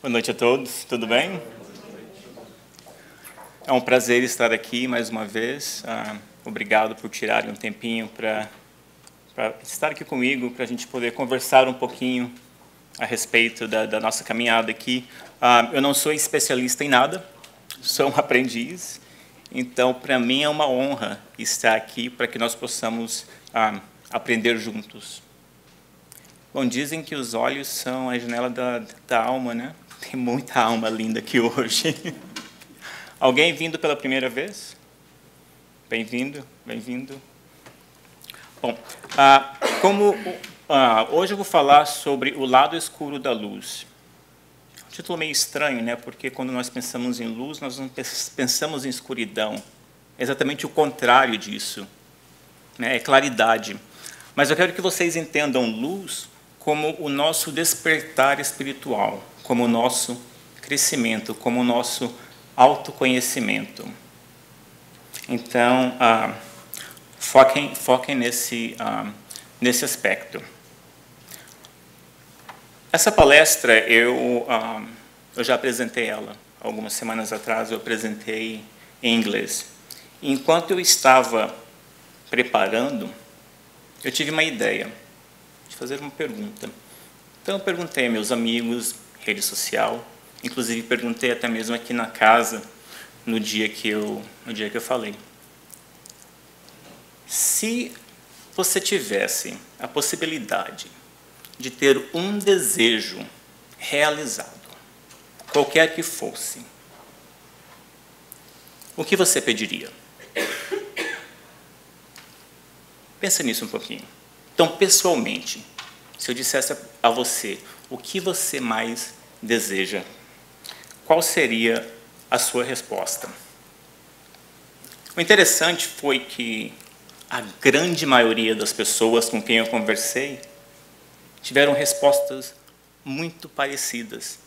Boa noite a todos, tudo bem? É um prazer estar aqui mais uma vez. Obrigado por tirarem um tempinho para estar aqui comigo, para a gente poder conversar um pouquinho a respeito da nossa caminhada aqui. Eu não sou especialista em nada, sou um aprendiz, então para mim é uma honra estar aqui para que nós possamos aprender juntos. Bom, dizem que os olhos são a janela da alma, né? Tem muita alma linda aqui hoje. Alguém vindo pela primeira vez? Bem-vindo, bem-vindo. Bom, hoje eu vou falar sobre o lado escuro da luz. Um título meio estranho, né? Porque quando nós pensamos em luz, nós não pensamos em escuridão. É exatamente o contrário disso, né? É claridade. Mas eu quero que vocês entendam luz como o nosso despertar espiritual, como o nosso crescimento, como o nosso autoconhecimento. Então, foquem nesse aspecto. Essa palestra, eu já apresentei ela algumas semanas atrás, eu apresentei em inglês. Enquanto eu estava preparando, eu tive uma ideia de fazer uma pergunta. Então, eu perguntei a meus amigos, rede social, inclusive perguntei até mesmo aqui na casa, no dia que eu falei. Se você tivesse a possibilidade de ter um desejo realizado, qualquer que fosse, o que você pediria? Pensa nisso um pouquinho. Então, pessoalmente, se eu dissesse a você o que você mais deseja, qual seria a sua resposta? O interessante foi que a grande maioria das pessoas com quem eu conversei tiveram respostas muito parecidas,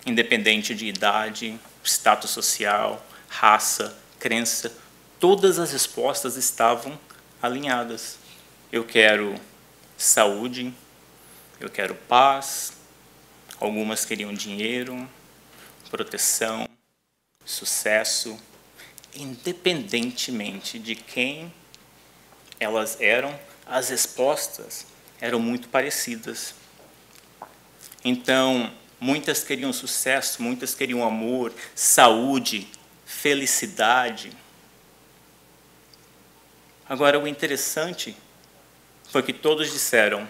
independente de idade, status social, raça, crença, todas as respostas estavam alinhadas. Eu quero saúde, eu quero paz, algumas queriam dinheiro, proteção, sucesso, independentemente de quem elas eram, as respostas eram muito parecidas. Então, muitas queriam sucesso, muitas queriam amor, saúde, felicidade. Agora, o interessante foi que todos disseram: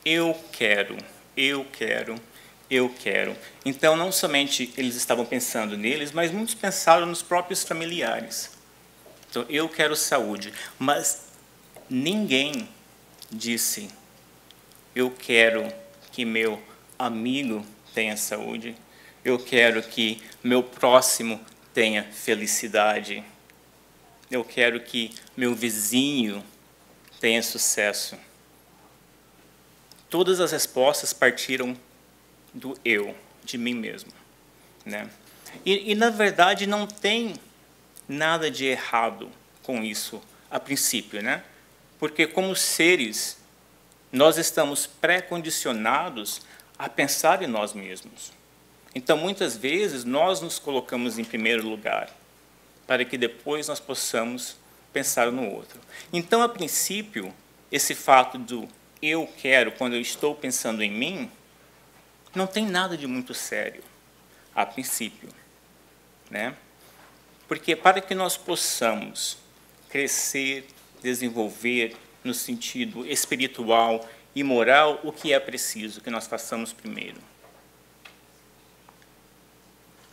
eu quero, eu quero, eu quero. Então, não somente eles estavam pensando neles, mas muitos pensaram nos próprios familiares. Então, eu quero saúde, mas ninguém disse: eu quero que meu amigo tenha saúde, eu quero que meu próximo tenha felicidade, eu quero que meu vizinho tenha sucesso. Todas as respostas partiram do eu, de mim mesmo, né? E na verdade, não tem nada de errado com isso, a princípio, né? Porque, como seres, nós estamos pré-condicionados a pensar em nós mesmos. Então, muitas vezes, nós nos colocamos em primeiro lugar, para que depois nós possamos pensar no outro. Então, a princípio, esse fato do eu quero, quando eu estou pensando em mim, não tem nada de muito sério, a princípio, né? Porque para que nós possamos crescer, desenvolver no sentido espiritual e moral, o que é preciso que nós façamos primeiro?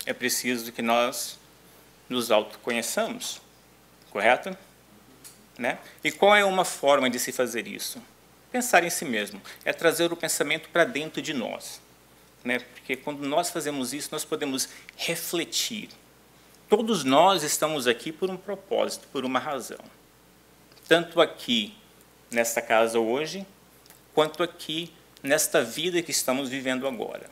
É preciso que nós nos autoconheçamos, correto? Né? E qual é uma forma de se fazer isso? Pensar em si mesmo, é trazer o pensamento para dentro de nós, né? Porque quando nós fazemos isso, nós podemos refletir. Todos nós estamos aqui por um propósito, por uma razão. Tanto aqui, nesta casa hoje, quanto aqui, nesta vida que estamos vivendo agora.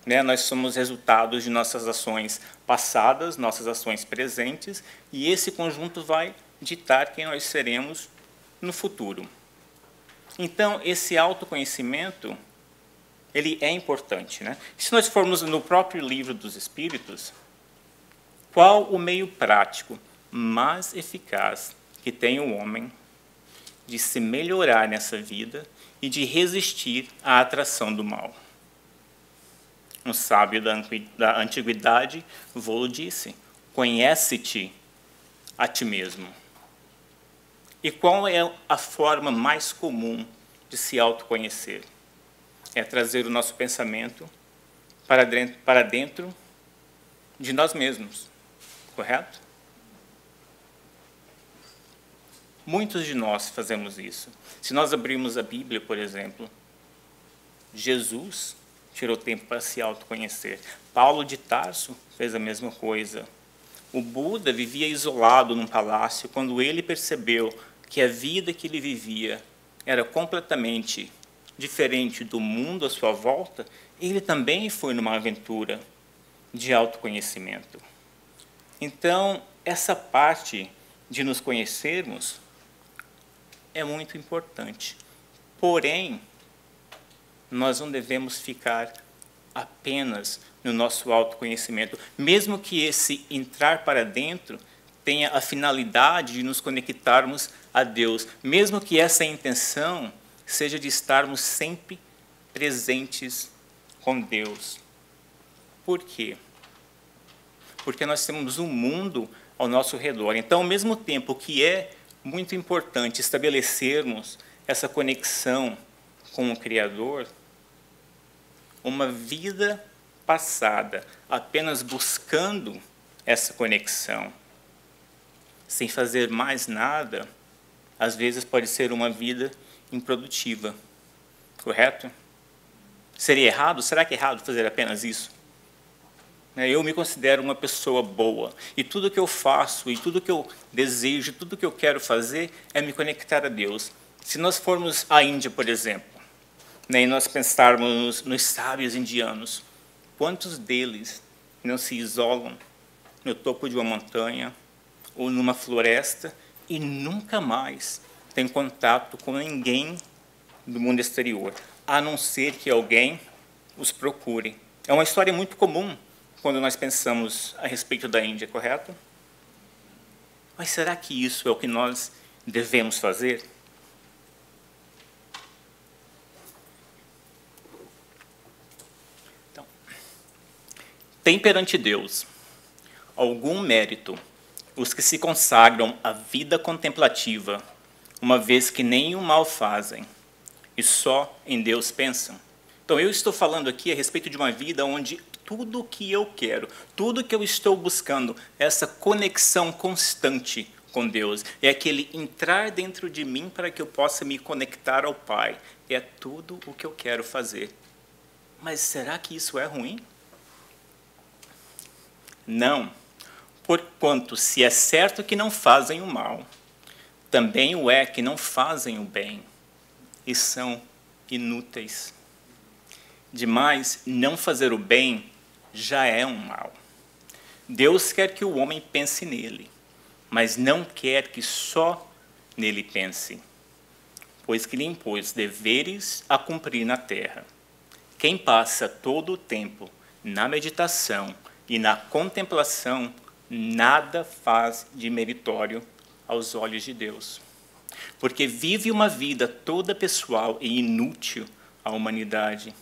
Né? Nós somos resultados de nossas ações passadas, nossas ações presentes, e esse conjunto vai ditar quem nós seremos no futuro. Então, esse autoconhecimento ele é importante, né? Se nós formos no próprio livro dos Espíritos, qual o meio prático mais eficaz que tem o homem de se melhorar nessa vida e de resistir à atração do mal? Um sábio da antiguidade vô disse: conhece-te a ti mesmo. E qual é a forma mais comum de se autoconhecer? É trazer o nosso pensamento para dentro de nós mesmos, correto? Muitos de nós fazemos isso. Se nós abrirmos a Bíblia, por exemplo, Jesus tirou tempo para se autoconhecer. Paulo de Tarso fez a mesma coisa. O Buda vivia isolado num palácio quando ele percebeu que a vida que ele vivia era completamente diferente do mundo à sua volta. Ele também foi numa aventura de autoconhecimento. Então, essa parte de nos conhecermos é muito importante. Porém, nós não devemos ficar apenas no nosso autoconhecimento, mesmo que esse entrar para dentro tenha a finalidade de nos conectarmos a Deus, mesmo que essa intenção seja de estarmos sempre presentes com Deus. Por quê? Porque nós temos um mundo ao nosso redor. Então, ao mesmo tempo que é muito importante estabelecermos essa conexão com o Criador, uma vida passada apenas buscando essa conexão, sem fazer mais nada, às vezes pode ser uma vida improdutiva, correto? Seria errado? Será que é errado fazer apenas isso? Eu me considero uma pessoa boa, e tudo que eu faço, e tudo que eu desejo, tudo que eu quero fazer é me conectar a Deus. Se nós formos à Índia, por exemplo, e nós pensarmos nos sábios indianos, quantos deles não se isolam no topo de uma montanha ou numa floresta e nunca mais têm contato com ninguém do mundo exterior, a não ser que alguém os procure? É uma história muito comum quando nós pensamos a respeito da Índia, correto? Mas será que isso é o que nós devemos fazer? Então, tem perante Deus algum mérito os que se consagram à vida contemplativa, uma vez que nem o mal fazem e só em Deus pensam? Então, eu estou falando aqui a respeito de uma vida onde tudo o que eu quero, tudo que eu estou buscando, essa conexão constante com Deus, é aquele entrar dentro de mim para que eu possa me conectar ao Pai. É tudo o que eu quero fazer. Mas será que isso é ruim? Não, porquanto se é certo que não fazem o mal, também o é que não fazem o bem, e são inúteis. Demais, não fazer o bem já é um mal. Deus quer que o homem pense nele, mas não quer que só nele pense, pois que lhe impôs deveres a cumprir na terra. Quem passa todo o tempo na meditação e na contemplação, nada faz de meritório aos olhos de Deus, porque vive uma vida toda pessoal e inútil à humanidade,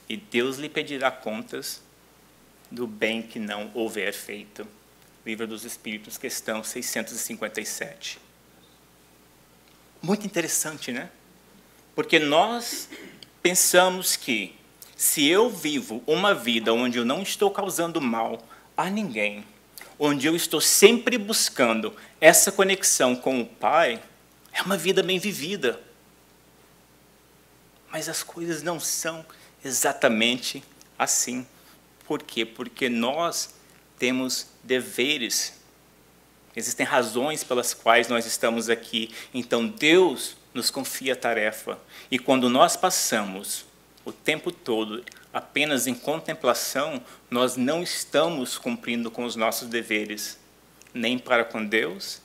e Deus lhe pedirá contas do bem que não houver feito. Livro dos Espíritos, questão 657. Muito interessante, né? Porque nós pensamos que se eu vivo uma vida onde eu não estou causando mal a ninguém, onde eu estou sempre buscando essa conexão com o Pai, é uma vida bem vivida. Mas as coisas não são exatamente assim. Por quê? Porque nós temos deveres. Existem razões pelas quais nós estamos aqui. Então, Deus nos confia a tarefa. E quando nós passamos o tempo todo apenas em contemplação, nós não estamos cumprindo com os nossos deveres, nem para com Deus,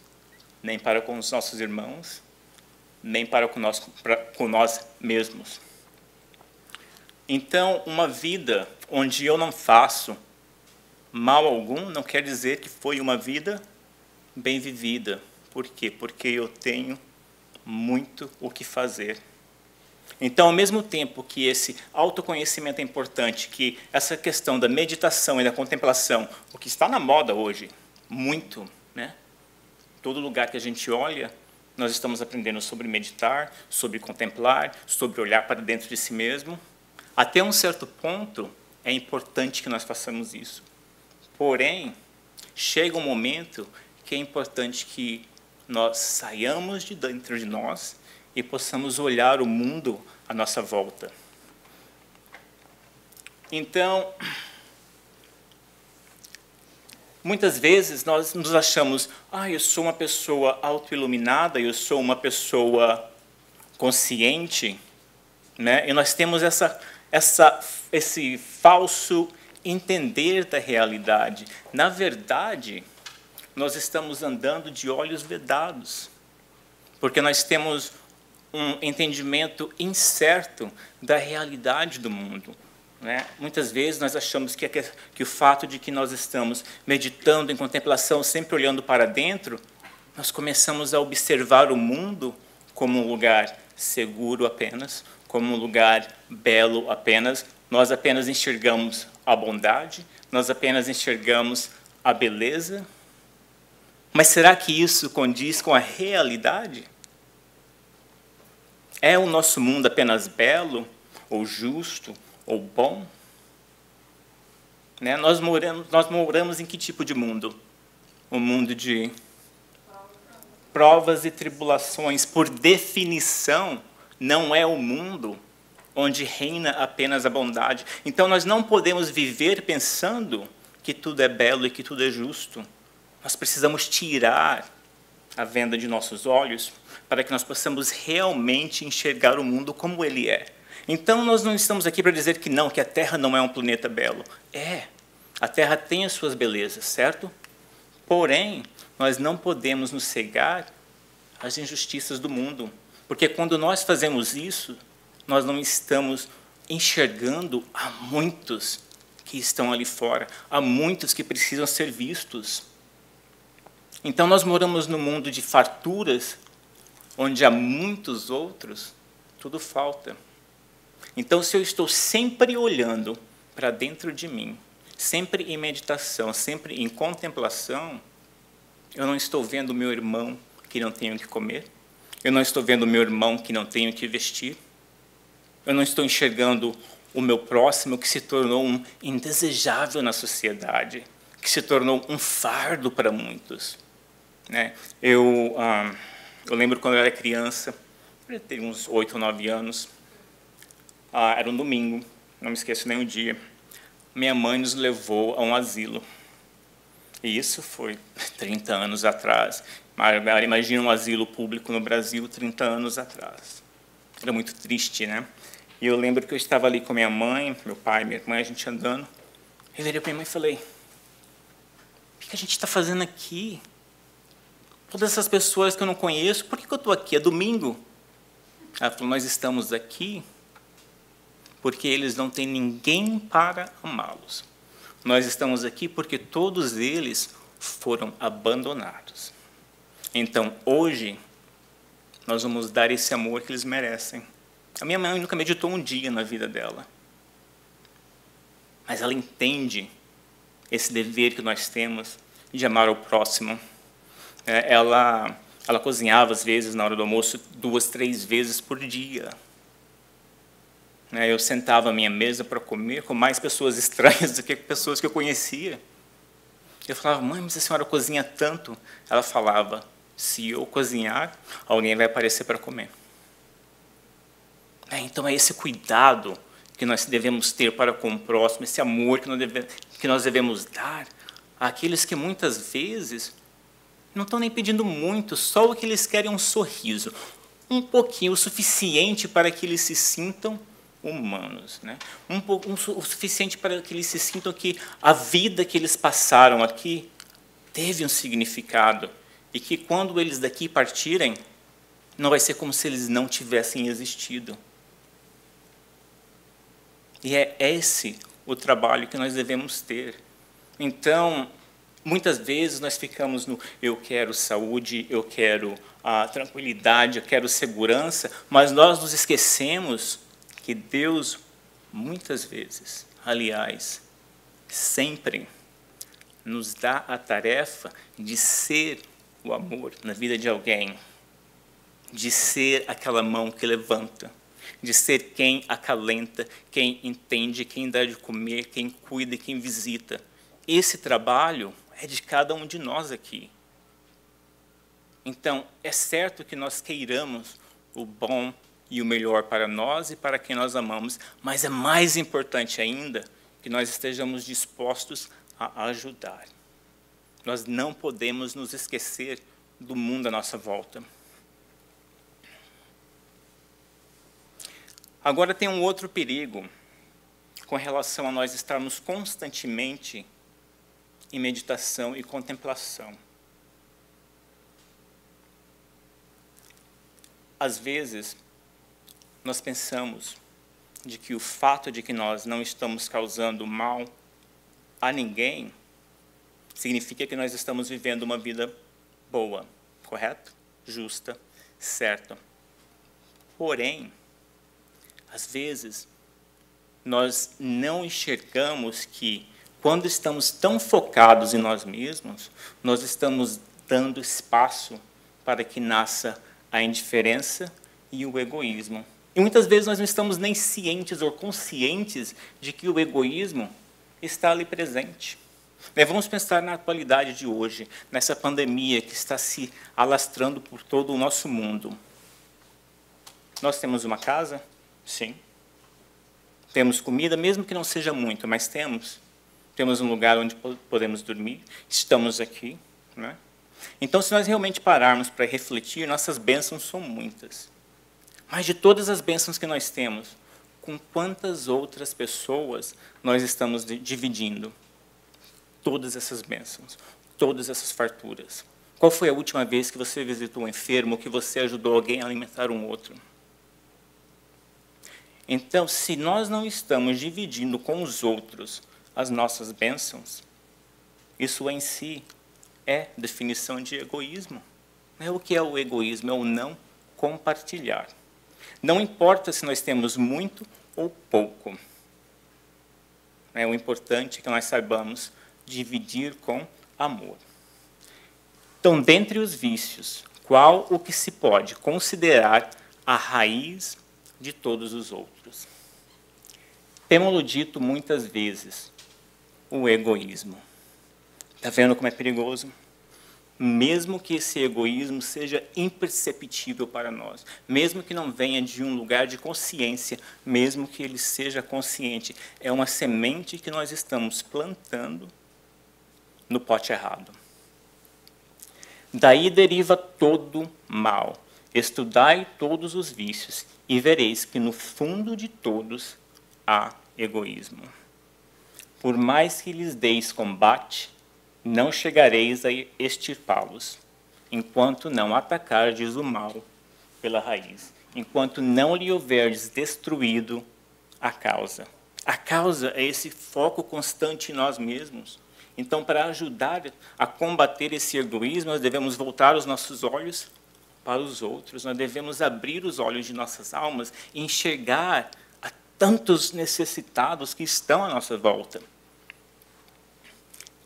nem para com os nossos irmãos, nem para com nós mesmos. Então, uma vida onde eu não faço mal algum não quer dizer que foi uma vida bem vivida. Por quê? Porque eu tenho muito o que fazer. Então, ao mesmo tempo que esse autoconhecimento é importante, que essa questão da meditação e da contemplação, o que está na moda hoje, muito, né? Todo lugar que a gente olha, nós estamos aprendendo sobre meditar, sobre contemplar, sobre olhar para dentro de si mesmo. Até um certo ponto, é importante que nós façamos isso. Porém, chega um momento que é importante que nós saiamos de dentro de nós e possamos olhar o mundo à nossa volta. Então, muitas vezes nós nos achamos, eu sou uma pessoa autoiluminada, eu sou uma pessoa consciente, né? E nós temos esse falso entender da realidade. Na verdade, nós estamos andando de olhos vedados, porque nós temos um entendimento incerto da realidade do mundo, né? Muitas vezes nós achamos que o fato de que nós estamos meditando em contemplação, sempre olhando para dentro, nós começamos a observar o mundo como um lugar seguro apenas, como um lugar belo apenas. Nós apenas enxergamos a bondade, nós apenas enxergamos a beleza. Mas será que isso condiz com a realidade? É o nosso mundo apenas belo, ou justo, ou bom? Né? Nós moramos em que tipo de mundo? Um mundo de provas e tribulações. Por definição, não é o mundo onde reina apenas a bondade. Então, nós não podemos viver pensando que tudo é belo e que tudo é justo. Nós precisamos tirar a venda de nossos olhos para que nós possamos realmente enxergar o mundo como ele é. Então, nós não estamos aqui para dizer que não, que a Terra não é um planeta belo. A Terra tem as suas belezas, certo? Porém, nós não podemos nos cegar às injustiças do mundo, porque quando nós fazemos isso, nós não estamos enxergando a muitos que estão ali fora, há muitos que precisam ser vistos. Então, nós moramos num mundo de farturas, onde há muitos outros, tudo falta. Então, se eu estou sempre olhando para dentro de mim, sempre em meditação, sempre em contemplação, eu não estou vendo o meu irmão que não tem o que comer, eu não estou vendo o meu irmão que não tem o que vestir, eu não estou enxergando o meu próximo que se tornou um indesejável na sociedade, que se tornou um fardo para muitos. Né? Eu lembro quando eu era criança, eu tinha uns 8 ou 9 anos, era um domingo, não me esqueço nem o dia, minha mãe nos levou a um asilo. E isso foi 30 anos atrás. Imagina um asilo público no Brasil 30 anos atrás. Era muito triste, né? E eu lembro que eu estava ali com minha mãe, meu pai, minha irmã, a gente andando. Eu virei para minha mãe e falei, o que a gente está fazendo aqui? Todas essas pessoas que eu não conheço, por que eu estou aqui? É domingo. Ela falou, nós estamos aqui porque eles não têm ninguém para amá-los. Nós estamos aqui porque todos eles foram abandonados. Então, hoje, nós vamos dar esse amor que eles merecem. A minha mãe nunca meditou um dia na vida dela. Mas ela entende esse dever que nós temos de amar o próximo. Ela cozinhava, às vezes, na hora do almoço, 2, 3 vezes por dia. Eu sentava à minha mesa para comer com mais pessoas estranhas do que pessoas que eu conhecia. Eu falava, mãe, mas a senhora cozinha tanto? Ela falava, se eu cozinhar, alguém vai aparecer para comer. Então, é esse cuidado que nós devemos ter para com o próximo, esse amor que nós devemos dar àqueles que muitas vezes não estão nem pedindo muito, só o que eles querem é um sorriso, um pouquinho, o suficiente para que eles se sintam humanos, né? O suficiente para que eles se sintam que a vida que eles passaram aqui teve um significado e que quando eles daqui partirem, não vai ser como se eles não tivessem existido. E é esse o trabalho que nós devemos ter. Então, muitas vezes nós ficamos no eu quero saúde, eu quero tranquilidade, eu quero segurança, mas nós nos esquecemos que Deus, muitas vezes, aliás, sempre, nos dá a tarefa de ser o amor na vida de alguém, de ser aquela mão que levanta, de ser quem acalenta, quem entende, quem dá de comer, quem cuida e quem visita. Esse trabalho é de cada um de nós aqui. Então, é certo que nós queiramos o bom e o melhor para nós e para quem nós amamos, mas é mais importante ainda que nós estejamos dispostos a ajudar. Nós não podemos nos esquecer do mundo à nossa volta. Agora tem um outro perigo com relação a nós estarmos constantemente em meditação e contemplação. Às vezes, nós pensamos de que o fato de que nós não estamos causando mal a ninguém significa que nós estamos vivendo uma vida boa, correto? Justa, certa. Porém, às vezes, nós não enxergamos que, quando estamos tão focados em nós mesmos, nós estamos dando espaço para que nasça a indiferença e o egoísmo. E muitas vezes nós não estamos nem cientes ou conscientes de que o egoísmo está ali presente. Vamos pensar na atualidade de hoje, nessa pandemia que está se alastrando por todo o nosso mundo. Nós temos uma casa? Sim. Temos comida, mesmo que não seja muito, mas temos. Temos um lugar onde podemos dormir, estamos aqui, né? Então, se nós realmente pararmos para refletir, nossas bênçãos são muitas. Mas de todas as bênçãos que nós temos, com quantas outras pessoas nós estamos dividindo todas essas bênçãos, todas essas farturas? Qual foi a última vez que você visitou um enfermo, que você ajudou alguém a alimentar um outro? Então, se nós não estamos dividindo com os outros as nossas bênçãos, isso em si é definição de egoísmo. O que é o egoísmo? É o não compartilhar. Não importa se nós temos muito ou pouco. O importante é que nós saibamos dividir com amor. Então, dentre os vícios, qual o que se pode considerar a raiz de todos os outros? Temos dito muitas vezes, o egoísmo. Está vendo como é perigoso? Mesmo que esse egoísmo seja imperceptível para nós, mesmo que não venha de um lugar de consciência, mesmo que ele seja consciente, é uma semente que nós estamos plantando no pote errado. Daí deriva todo mal. Estudai todos os vícios e vereis que no fundo de todos há egoísmo. Por mais que lhes deis combate, não chegareis a extirpá-los, enquanto não atacardes o mal pela raiz, enquanto não lhe houverdes destruído a causa. A causa é esse foco constante em nós mesmos. Então, para ajudar a combater esse egoísmo, nós devemos voltar os nossos olhos para os outros, nós devemos abrir os olhos de nossas almas e enxergar a tantos necessitados que estão à nossa volta.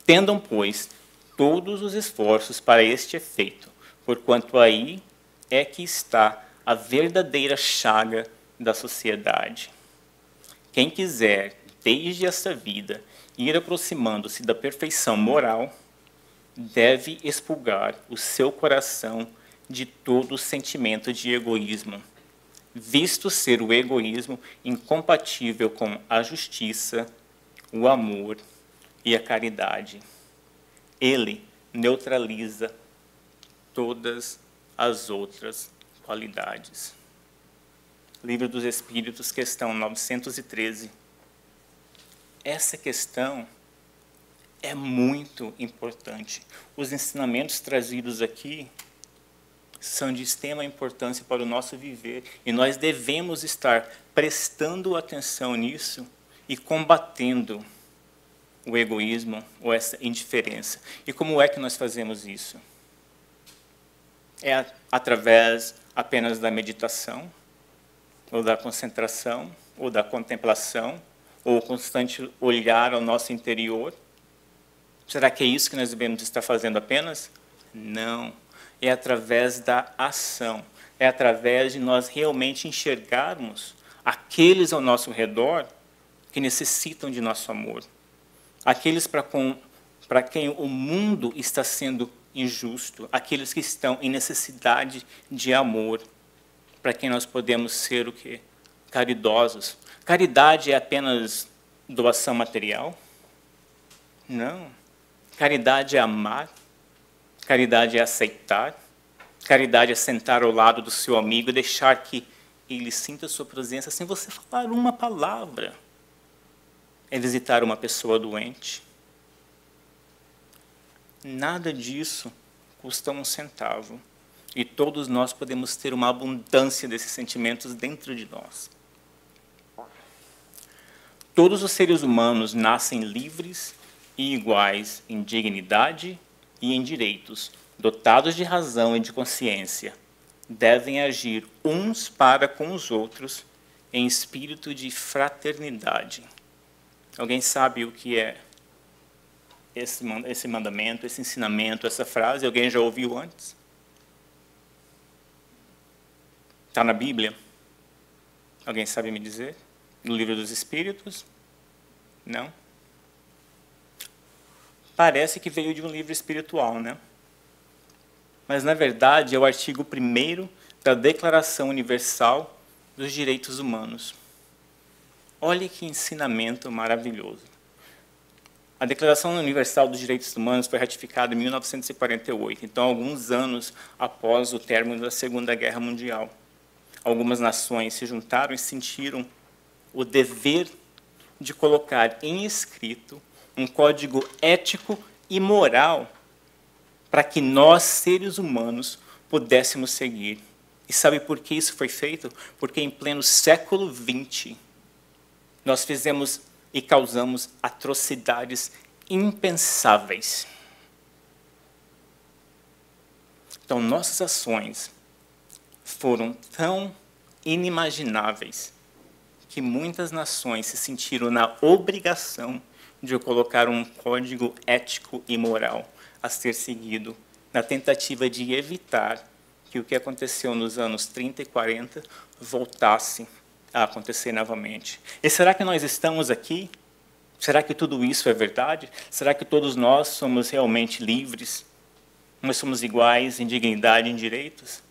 Tendam, pois, todos os esforços para este efeito, porquanto aí é que está a verdadeira chaga da sociedade. Quem quiser, desde esta vida, ir aproximando-se da perfeição moral, deve expurgar o seu coração de todo sentimento de egoísmo, visto ser o egoísmo incompatível com a justiça, o amor e a caridade. Ele neutraliza todas as outras qualidades. Livro dos Espíritos, questão 913. Essa questão é muito importante. Os ensinamentos trazidos aqui são de extrema importância para o nosso viver, e nós devemos estar prestando atenção nisso e combatendo o egoísmo ou essa indiferença. E como é que nós fazemos isso? É através apenas da meditação, ou da concentração, ou da contemplação, ou o constante olhar ao nosso interior? Será que é isso que nós devemos estar fazendo apenas? Não. É através da ação. É através de nós realmente enxergarmos aqueles ao nosso redor que necessitam de nosso amor. Aqueles para quem o mundo está sendo injusto. Aqueles que estão em necessidade de amor. Para quem nós podemos ser o quê? Caridosos. Caridade é apenas doação material? Não. Caridade é amar. Caridade é aceitar. Caridade é sentar ao lado do seu amigo e deixar que ele sinta a sua presença sem você falar uma palavra. É visitar uma pessoa doente. Nada disso custa um centavo. E todos nós podemos ter uma abundância desses sentimentos dentro de nós. Todos os seres humanos nascem livres e iguais em dignidade e em direitos, dotados de razão e de consciência. Devem agir uns para com os outros em espírito de fraternidade. Alguém sabe o que é esse mandamento, esse ensinamento, essa frase? Alguém já ouviu antes? Está na Bíblia? Alguém sabe me dizer? No Livro dos Espíritos? Não? Parece que veio de um livro espiritual, né? Mas, na verdade, é o artigo 1º da Declaração Universal dos Direitos Humanos. Olha que ensinamento maravilhoso. A Declaração Universal dos Direitos Humanos foi ratificada em 1948, então alguns anos após o término da Segunda Guerra Mundial. Algumas nações se juntaram e sentiram o dever de colocar em escrito um código ético e moral para que nós, seres humanos, pudéssemos seguir. E sabe por que isso foi feito? Porque em pleno século XX, nós fizemos e causamos atrocidades impensáveis. Então, nossas ações foram tão inimagináveis que muitas nações se sentiram na obrigação de colocar um código ético e moral a ser seguido, na tentativa de evitar que o que aconteceu nos anos 30 e 40 voltasse a acontecer novamente. E será que nós estamos aqui? Será que tudo isso é verdade? Será que todos nós somos realmente livres? Nós somos iguais em dignidade e em direitos?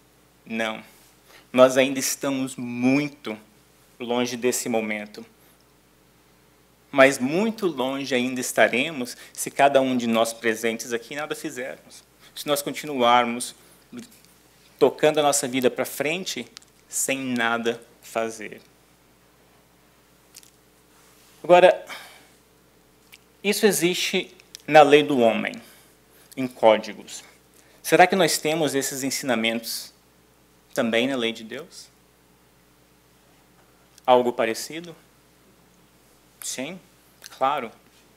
Não. Nós ainda estamos muito longe desse momento. Mas muito longe ainda estaremos se cada um de nós presentes aqui nada fizermos. Se nós continuarmos tocando a nossa vida para frente sem nada fazer. Agora, isso existe na lei do homem, em códigos. Será que nós temos esses ensinamentos também na lei de Deus? Algo parecido? Sim, claro.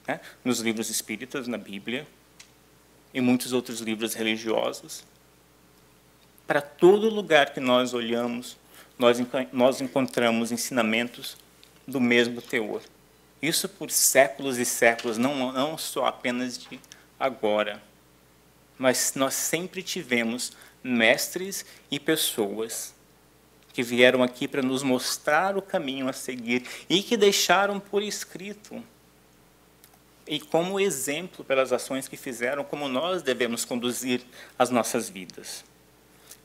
Né? Nos livros espíritas, na Bíblia, e muitos outros livros religiosos. Para todo lugar que nós olhamos, nós encontramos ensinamentos do mesmo teor. Isso por séculos e séculos, não só apenas de agora. Mas nós sempre tivemos mestres e pessoas que vieram aqui para nos mostrar o caminho a seguir e que deixaram por escrito. E como exemplo pelas ações que fizeram, como nós devemos conduzir as nossas vidas.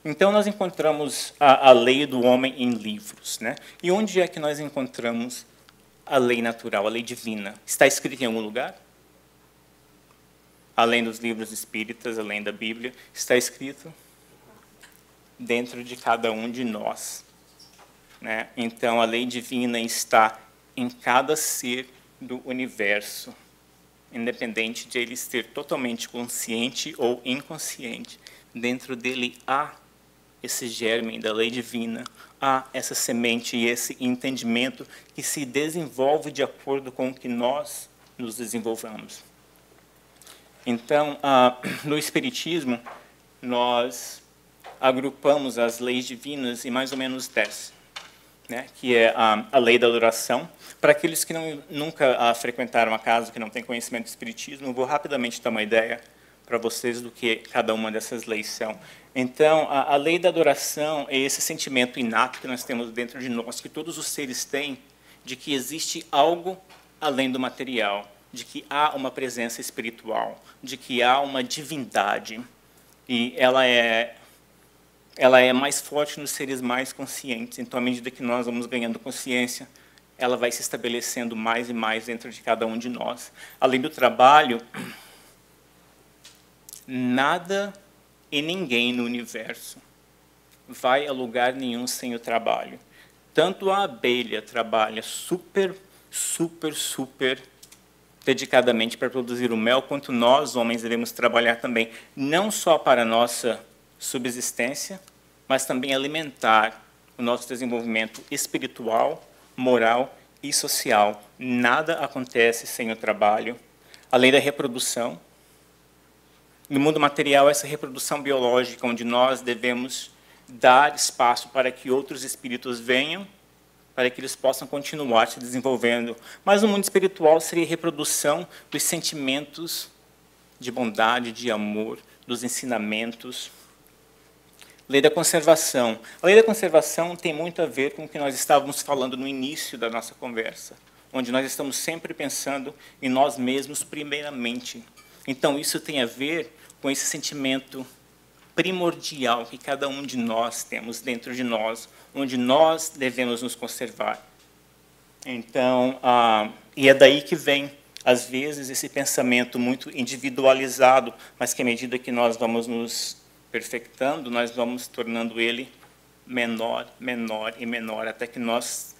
Então, nós encontramos a lei do homem em livros. Né? E onde é que nós encontramos a lei natural, a lei divina? Está escrita em algum lugar? Além dos livros espíritas, além da Bíblia, está escrito dentro de cada um de nós. Né? Então, a lei divina está em cada ser do universo, independente de ele ser totalmente consciente ou inconsciente. Dentro dele há esse germe da lei divina, há essa semente e esse entendimento que se desenvolve de acordo com o que nós nos desenvolvamos. Então, no Espiritismo, nós agrupamos as leis divinas em mais ou menos 10, né? Que é a lei da adoração. Para aqueles que nunca frequentaram a casa, que não têm conhecimento do Espiritismo, eu vou rapidamente dar uma ideia para vocês do que cada uma dessas leis são. Então, a lei da adoração é esse sentimento inato que nós temos dentro de nós, que todos os seres têm, de que existe algo além do material, de que há uma presença espiritual, de que há uma divindade. E ela é mais forte nos seres mais conscientes. Então, à medida que nós vamos ganhando consciência, ela vai se estabelecendo mais e mais dentro de cada um de nós. Além do trabalho, nada e ninguém no universo vai a lugar nenhum sem o trabalho. Tanto a abelha trabalha super dedicadamente para produzir o mel, quanto nós, homens, devemos trabalhar também, não só para a nossa subsistência, mas também alimentar o nosso desenvolvimento espiritual, moral e social. Nada acontece sem o trabalho. Além da reprodução, no mundo material, essa reprodução biológica, onde nós devemos dar espaço para que outros espíritos venham, para que eles possam continuar se desenvolvendo. Mas no mundo espiritual seria a reprodução dos sentimentos de bondade, de amor, dos ensinamentos. Lei da conservação. A lei da conservação tem muito a ver com o que nós estávamos falando no início da nossa conversa, onde nós estamos sempre pensando em nós mesmos primeiramente. Então, isso tem a ver com esse sentimento primordial que cada um de nós temos dentro de nós, onde nós devemos nos conservar. Então, e é daí que vem, às vezes, esse pensamento muito individualizado, mas que à medida que nós vamos nos perfectando, nós vamos tornando ele menor, menor e menor, até que nós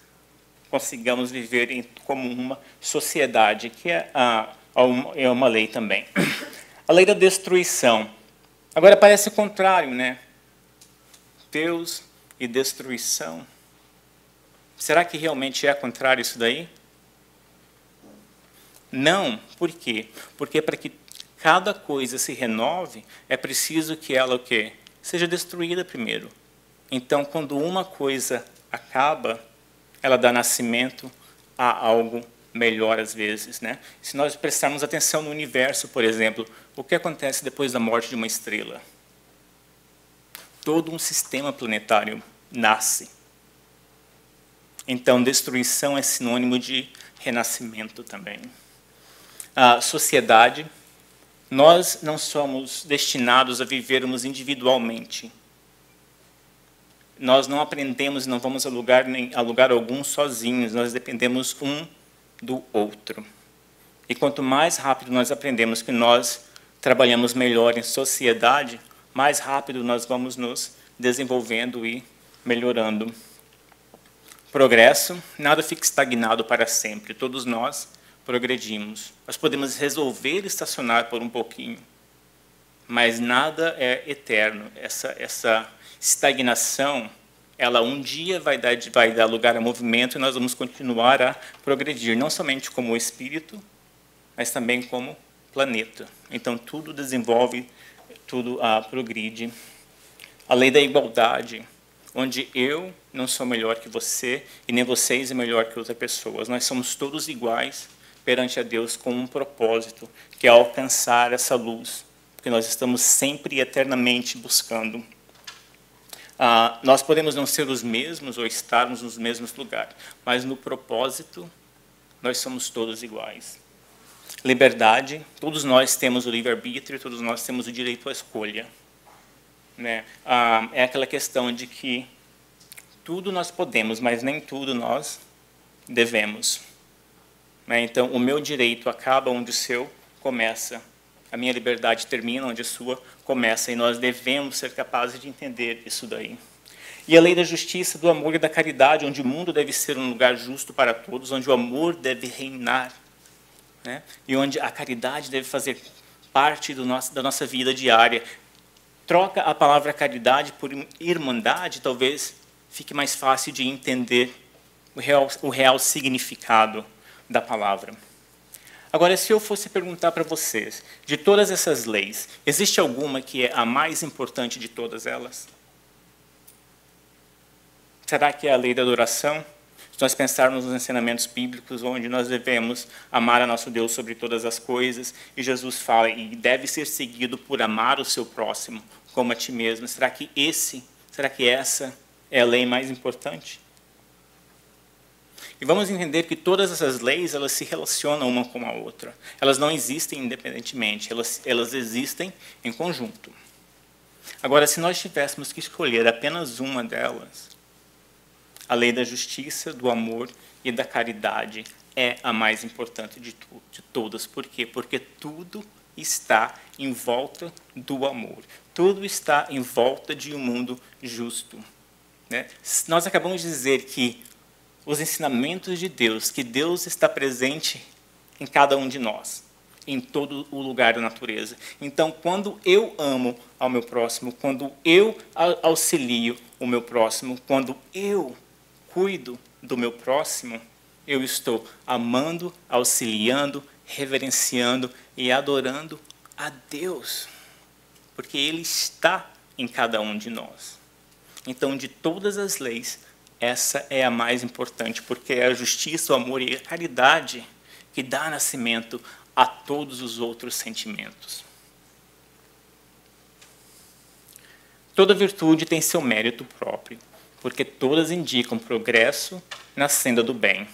consigamos viver como uma sociedade, que é uma lei também. A lei da destruição. Agora parece o contrário, né? Deus e destruição. Será que realmente é contrário isso daí? Não. Por quê? Porque para que cada coisa se renove, é preciso que ela o quê? Seja destruída primeiro. Então, quando uma coisa acaba, ela dá nascimento a algo melhor às vezes, né? Se nós prestarmos atenção no universo, por exemplo, o que acontece depois da morte de uma estrela? Todo um sistema planetário nasce. Então, destruição é sinônimo de renascimento também. A sociedade, nós não somos destinados a vivermos individualmente. Nós não aprendemos e não vamos a lugar algum sozinhos, nós dependemos um do outro. E quanto mais rápido nós aprendemos que nós trabalhamos melhor em sociedade, mais rápido nós vamos nos desenvolvendo e melhorando. Progresso, nada fica estagnado para sempre, todos nós progredimos. Nós podemos resolver estacionar por um pouquinho, mas nada é eterno. Essa estagnação, ela um dia vai dar lugar a movimento e nós vamos continuar a progredir, não somente como espírito, mas também como planeta. Então, tudo desenvolve, tudo progride. A lei da igualdade, onde eu não sou melhor que você e nem vocês é melhor que outras pessoas. Nós somos todos iguais perante a Deus com um propósito, que é alcançar essa luz, que nós estamos sempre e eternamente buscando. Nós podemos não ser os mesmos ou estarmos nos mesmos lugares, mas no propósito nós somos todos iguais. Liberdade, todos nós temos o livre-arbítrio, todos nós temos o direito à escolha, né? É aquela questão de que tudo nós podemos, mas nem tudo nós devemos, né? Então, o meu direito acaba onde o seu começa. A minha liberdade termina onde a sua começa, e nós devemos ser capazes de entender isso daí. E a lei da justiça, do amor e da caridade, onde o mundo deve ser um lugar justo para todos, onde o amor deve reinar, né? E onde a caridade deve fazer parte da nossa vida diária. troca a palavra caridade por irmandade, talvez fique mais fácil de entender o real significado da palavra. Agora, se eu fosse perguntar para vocês, de todas essas leis, existe alguma que é a mais importante de todas elas? Será que é a lei da adoração? Se nós pensarmos nos ensinamentos bíblicos, onde nós devemos amar a nosso Deus sobre todas as coisas, e Jesus fala, e deve ser seguido por amar o seu próximo como a ti mesmo. Será que essa é a lei mais importante? E vamos entender que todas essas leis, elas se relacionam uma com a outra. Elas não existem independentemente, elas existem em conjunto. Agora, se nós tivéssemos que escolher apenas uma delas, a lei da justiça, do amor e da caridade é a mais importante de todas. Por quê? Porque tudo está em volta do amor. Tudo está em volta de um mundo justo. Né? Nós acabamos de dizer que os ensinamentos de Deus, que Deus está presente em cada um de nós, em todo o lugar da natureza. Então, quando eu amo ao meu próximo, quando eu auxilio o meu próximo, quando eu cuido do meu próximo, eu estou amando, auxiliando, reverenciando e adorando a Deus, porque Ele está em cada um de nós. Então, de todas as leis, essa é a mais importante, porque é a justiça, o amor e a caridade que dá nascimento a todos os outros sentimentos. Toda virtude tem seu mérito próprio, porque todas indicam progresso na senda do bem.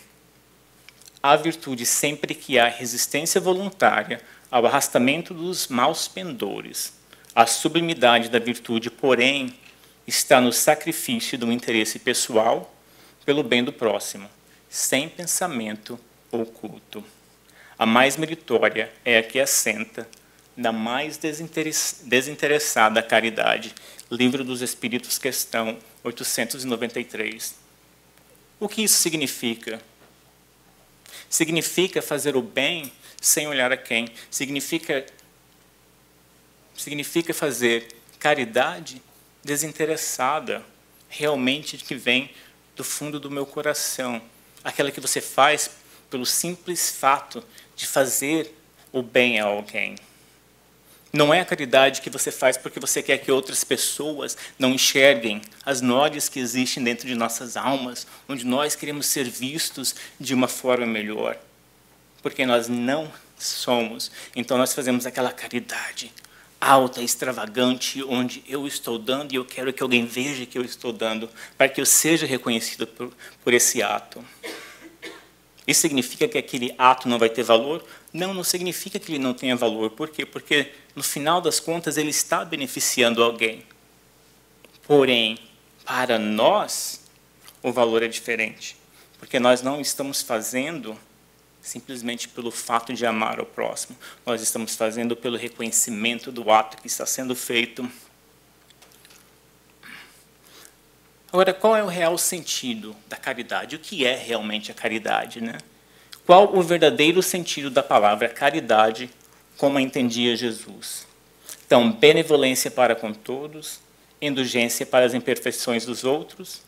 Há virtude sempre que há resistência voluntária ao arrastamento dos maus pendores. A sublimidade da virtude, porém, está no sacrifício do interesse pessoal pelo bem do próximo, sem pensamento oculto. A mais meritória é a que assenta na mais desinteressada caridade. Livro dos Espíritos, questão 893. O que isso significa? Significa fazer o bem sem olhar a quem. Significa fazer caridade desinteressada, realmente que vem do fundo do meu coração. Aquela que você faz pelo simples fato de fazer o bem a alguém. Não é a caridade que você faz porque você quer que outras pessoas não enxerguem as nós que existem dentro de nossas almas, onde nós queremos ser vistos de uma forma melhor. Porque nós não somos. Então nós fazemos aquela caridade alta, extravagante, onde eu estou dando e eu quero que alguém veja que eu estou dando, para que eu seja reconhecido por esse ato. Isso significa que aquele ato não vai ter valor? Não, não significa que ele não tenha valor. Por quê? Porque, no final das contas, ele está beneficiando alguém. Porém, para nós, o valor é diferente. Porque nós não estamos fazendo simplesmente pelo fato de amar o próximo. Nós estamos fazendo pelo reconhecimento do ato que está sendo feito. Agora, qual é o real sentido da caridade? O que é realmente a caridade, né? Qual o verdadeiro sentido da palavra caridade, como a entendia Jesus? Então, benevolência para com todos, indulgência para as imperfeições dos outros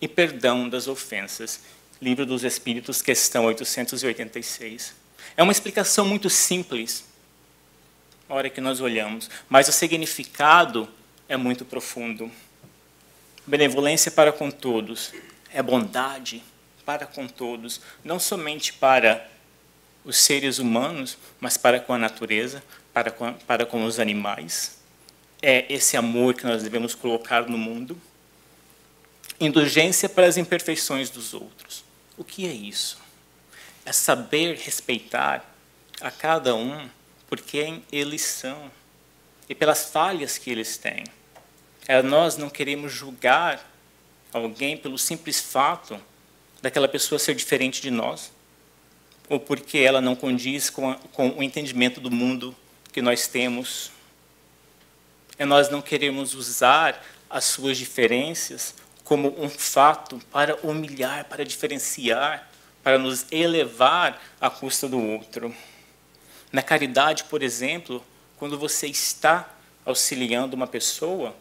e perdão das ofensas. Livro dos Espíritos, questão 886. É uma explicação muito simples, na hora que nós olhamos, mas o significado é muito profundo. Benevolência para com todos é bondade para com todos, não somente para os seres humanos, mas para com a natureza, para com os animais. É esse amor que nós devemos colocar no mundo. Indulgência para as imperfeições dos outros. O que é isso? É saber respeitar a cada um por quem eles são e pelas falhas que eles têm. Nós não queremos julgar alguém pelo simples fato daquela pessoa ser diferente de nós, ou porque ela não condiz com o entendimento do mundo que nós temos. Nós não queremos usar as suas diferenças como um fato para humilhar, para diferenciar, para nos elevar à custa do outro. Na caridade, por exemplo, quando você está auxiliando uma pessoa,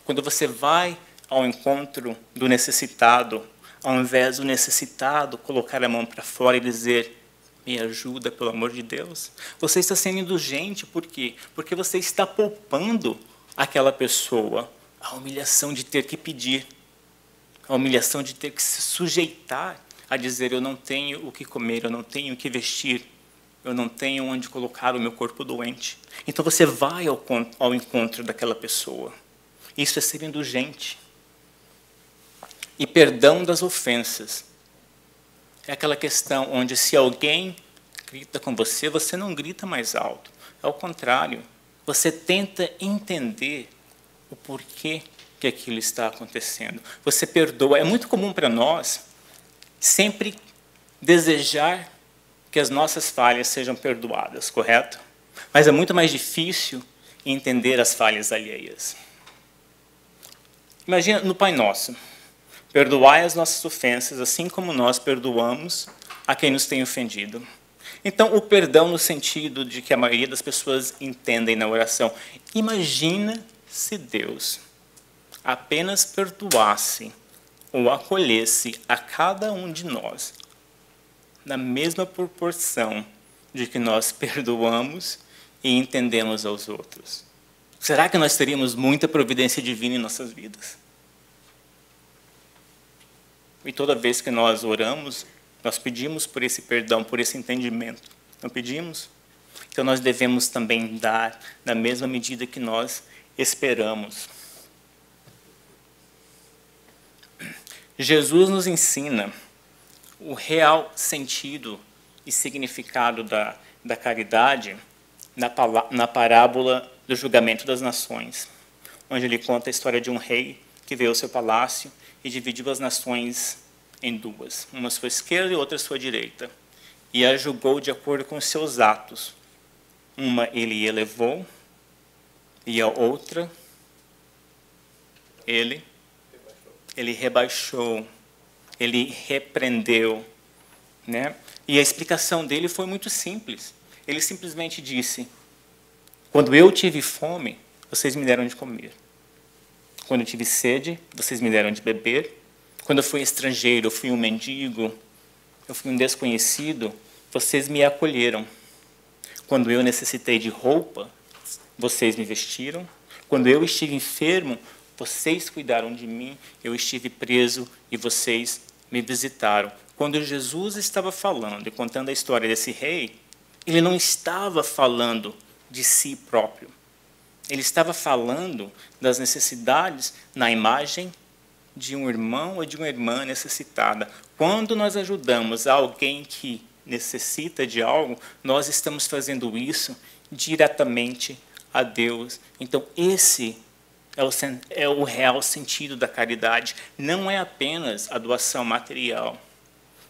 quando você vai ao encontro do necessitado, ao invés do necessitado colocar a mão para fora e dizer, me ajuda, pelo amor de Deus, você está sendo indulgente. Por quê? Porque você está poupando aquela pessoa a humilhação de ter que pedir, a humilhação de ter que se sujeitar a dizer, eu não tenho o que comer, eu não tenho o que vestir, eu não tenho onde colocar o meu corpo doente. Então você vai ao encontro daquela pessoa. Isso é ser indulgente. E perdão das ofensas. É aquela questão onde se alguém grita com você, você não grita mais alto. Ao contrário, você tenta entender o porquê que aquilo está acontecendo. Você perdoa. É muito comum para nós sempre desejar que as nossas falhas sejam perdoadas, correto? Mas é muito mais difícil entender as falhas alheias. Imagina no Pai Nosso. Perdoai as nossas ofensas, assim como nós perdoamos a quem nos tem ofendido. Então, o perdão no sentido de que a maioria das pessoas entendem na oração. Imagina se Deus apenas perdoasse ou acolhesse a cada um de nós na mesma proporção de que nós perdoamos e entendemos aos outros. Será que nós teríamos muita providência divina em nossas vidas? E toda vez que nós oramos, nós pedimos por esse perdão, por esse entendimento. Não pedimos? Então nós devemos também dar na mesma medida que nós esperamos. Jesus nos ensina o real sentido e significado da caridade na parábola do julgamento das nações, onde ele conta a história de um rei que veio ao seu palácio e dividiu as nações em duas, uma à sua esquerda e outra à sua direita, e a julgou de acordo com os seus atos. Uma ele elevou, e a outra ele rebaixou, ele repreendeu, né? E a explicação dele foi muito simples. Ele simplesmente disse, quando eu tive fome, vocês me deram de comer. Quando eu tive sede, vocês me deram de beber. Quando eu fui estrangeiro, eu fui um mendigo, eu fui um desconhecido, vocês me acolheram. Quando eu necessitei de roupa, vocês me vestiram. Quando eu estive enfermo, vocês cuidaram de mim. Eu estive preso e vocês me visitaram. Quando Jesus estava falando e contando a história desse rei, ele não estava falando de si próprio. Ele estava falando das necessidades na imagem de um irmão ou de uma irmã necessitada. Quando nós ajudamos alguém que necessita de algo, nós estamos fazendo isso diretamente a Deus. Então, esse é o real sentido da caridade. Não é apenas a doação material,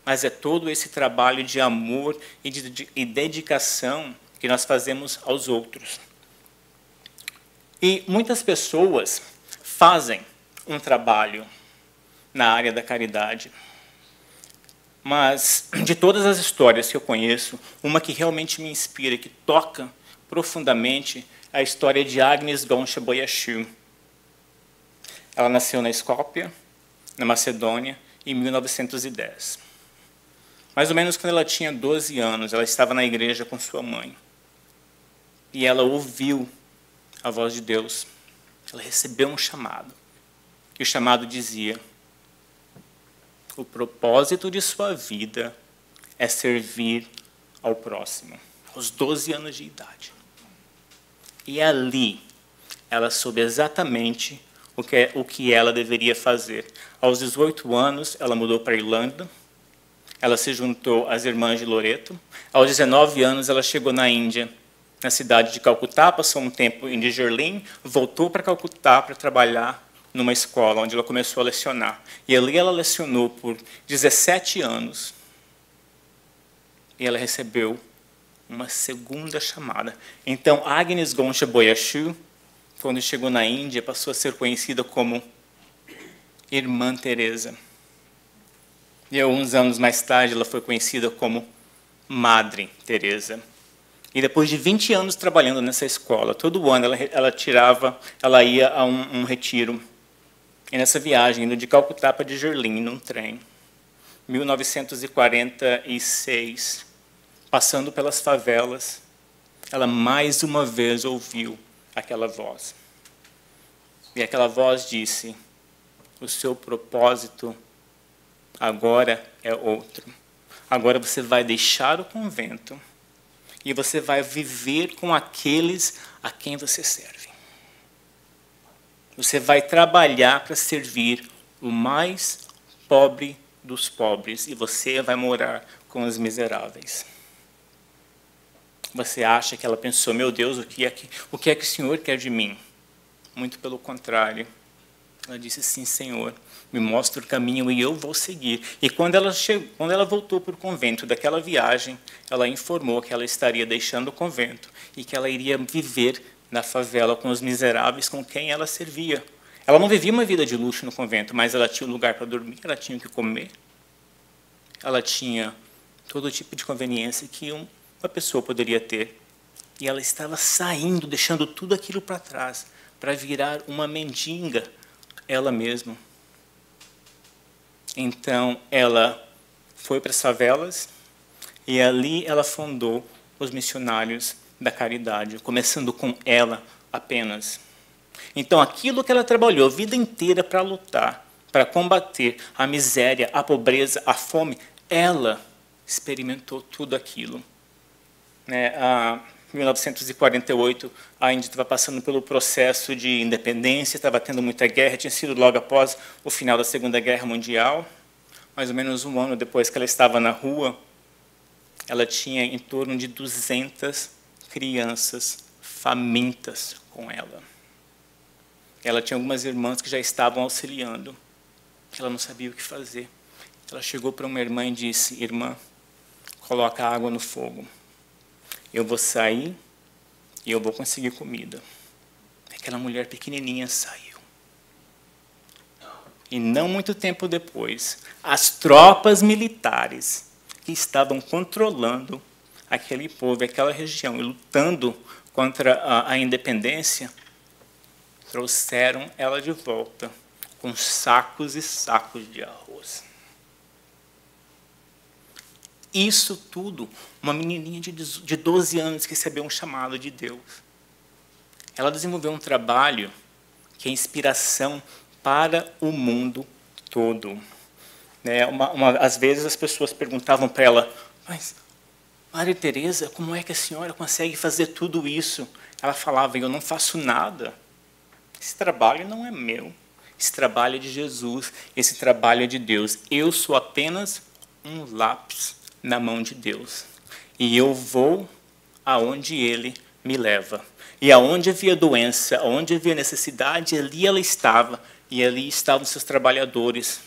mas é todo esse trabalho de amor e dedicação que nós fazemos aos outros. E muitas pessoas fazem um trabalho na área da caridade. Mas, de todas as histórias que eu conheço, uma que realmente me inspira, que toca profundamente, é a história de Agnes Goncha-Boyachiu. Ela nasceu na Escópia, na Macedônia, em 1910. Mais ou menos quando ela tinha 12 anos, ela estava na igreja com sua mãe. E ela ouviu a voz de Deus. Ela recebeu um chamado. E o chamado dizia, o propósito de sua vida é servir ao próximo, aos 12 anos de idade. E ali, ela soube exatamente o que ela deveria fazer. Aos 18 anos, ela mudou para a Irlanda, ela se juntou às Irmãs de Loreto. Aos 19 anos, ela chegou na Índia, na cidade de Calcutá, passou um tempo em Darjeeling, voltou para Calcutá para trabalhar numa escola, onde ela começou a lecionar. E ali ela lecionou por 17 anos. E ela recebeu uma segunda chamada. Então, Agnes Goncha-Boyachiu, quando chegou na Índia, passou a ser conhecida como Irmã Teresa. E alguns anos mais tarde, ela foi conhecida como Madre Teresa. E depois de 20 anos trabalhando nessa escola, todo ano ela ia a um retiro. E nessa viagem, indo de Calcutá para Djerling, num trem, 1946, passando pelas favelas, ela mais uma vez ouviu aquela voz. E aquela voz disse: o seu propósito agora é outro. Agora você vai deixar o convento e você vai viver com aqueles a quem você serve. Você vai trabalhar para servir o mais pobre dos pobres e você vai morar com os miseráveis. Você acha que ela pensou: meu Deus, o que é que o Senhor quer de mim? Muito pelo contrário. Ela disse: sim, Senhor, me mostra o caminho e eu vou seguir. E quando ela voltou para o convento daquela viagem, ela informou que ela estaria deixando o convento e que ela iria viver na favela com os miseráveis com quem ela servia. Ela não vivia uma vida de luxo no convento, mas ela tinha um lugar para dormir, ela tinha o que comer, ela tinha todo tipo de conveniência que uma pessoa poderia ter. E ela estava saindo, deixando tudo aquilo para trás, para virar uma mendiga, ela mesma. Então, ela foi para as favelas e ali ela fundou os missionários da caridade, começando com ela apenas. Então, aquilo que ela trabalhou a vida inteira para lutar, para combater a miséria, a pobreza, a fome, ela experimentou tudo aquilo. Em 1948, a Índia estava passando pelo processo de independência, estava tendo muita guerra, tinha sido logo após o final da Segunda Guerra Mundial. Mais ou menos um ano depois que ela estava na rua, ela tinha em torno de 200 crianças famintas com ela. Ela tinha algumas irmãs que já estavam auxiliando. Ela não sabia o que fazer. Ela chegou para uma irmã e disse: irmã, coloca água no fogo. Eu vou sair e eu vou conseguir comida. Aquela mulher pequenininha saiu. E não muito tempo depois, as tropas militares que estavam controlando aquele povo, aquela região, e lutando contra a independência, trouxeram ela de volta com sacos e sacos de arroz. Isso tudo, uma menininha de 12 anos que recebeu um chamado de Deus. Ela desenvolveu um trabalho que é inspiração para o mundo todo. Às vezes as pessoas perguntavam para ela: mas, Maria Teresa, como é que a senhora consegue fazer tudo isso? Ela falava: eu não faço nada. Esse trabalho não é meu. Esse trabalho é de Jesus. Esse trabalho é de Deus. Eu sou apenas um lápis na mão de Deus. E eu vou aonde Ele me leva. E aonde havia doença, aonde havia necessidade, ali ela estava. E ali estavam seus trabalhadores,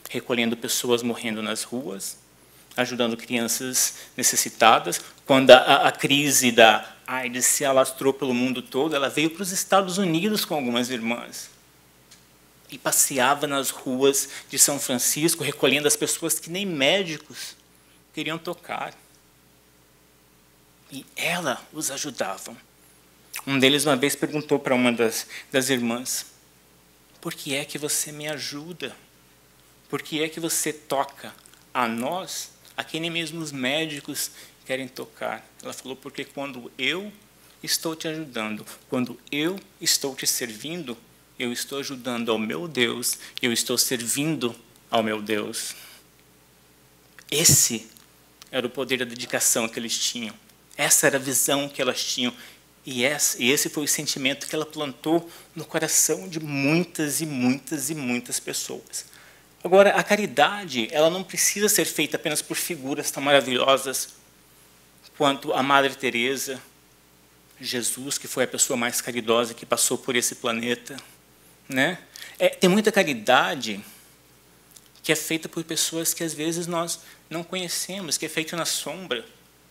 recolhendo pessoas morrendo nas ruas, ajudando crianças necessitadas. Quando a crise da AIDS se alastrou pelo mundo todo, ela veio para os Estados Unidos com algumas irmãs. E passeava nas ruas de São Francisco, recolhendo as pessoas que nem médicos queriam tocar. E ela os ajudava. Um deles uma vez perguntou para uma das irmãs: por que é que você me ajuda? Por que é que você toca a nós, a quem nem mesmo os médicos querem tocar? Ela falou: porque quando eu estou te ajudando, quando eu estou te servindo, eu estou ajudando ao meu Deus, eu estou servindo ao meu Deus. Esse era o poder da dedicação que eles tinham. Essa era a visão que elas tinham. E esse foi o sentimento que ela plantou no coração de muitas e muitas e muitas pessoas. Agora, a caridade, ela não precisa ser feita apenas por figuras tão maravilhosas quanto a Madre Teresa, Jesus, que foi a pessoa mais caridosa que passou por esse planeta. Tem muita caridade que é feita por pessoas que às vezes nós não conhecemos, que é feita na sombra.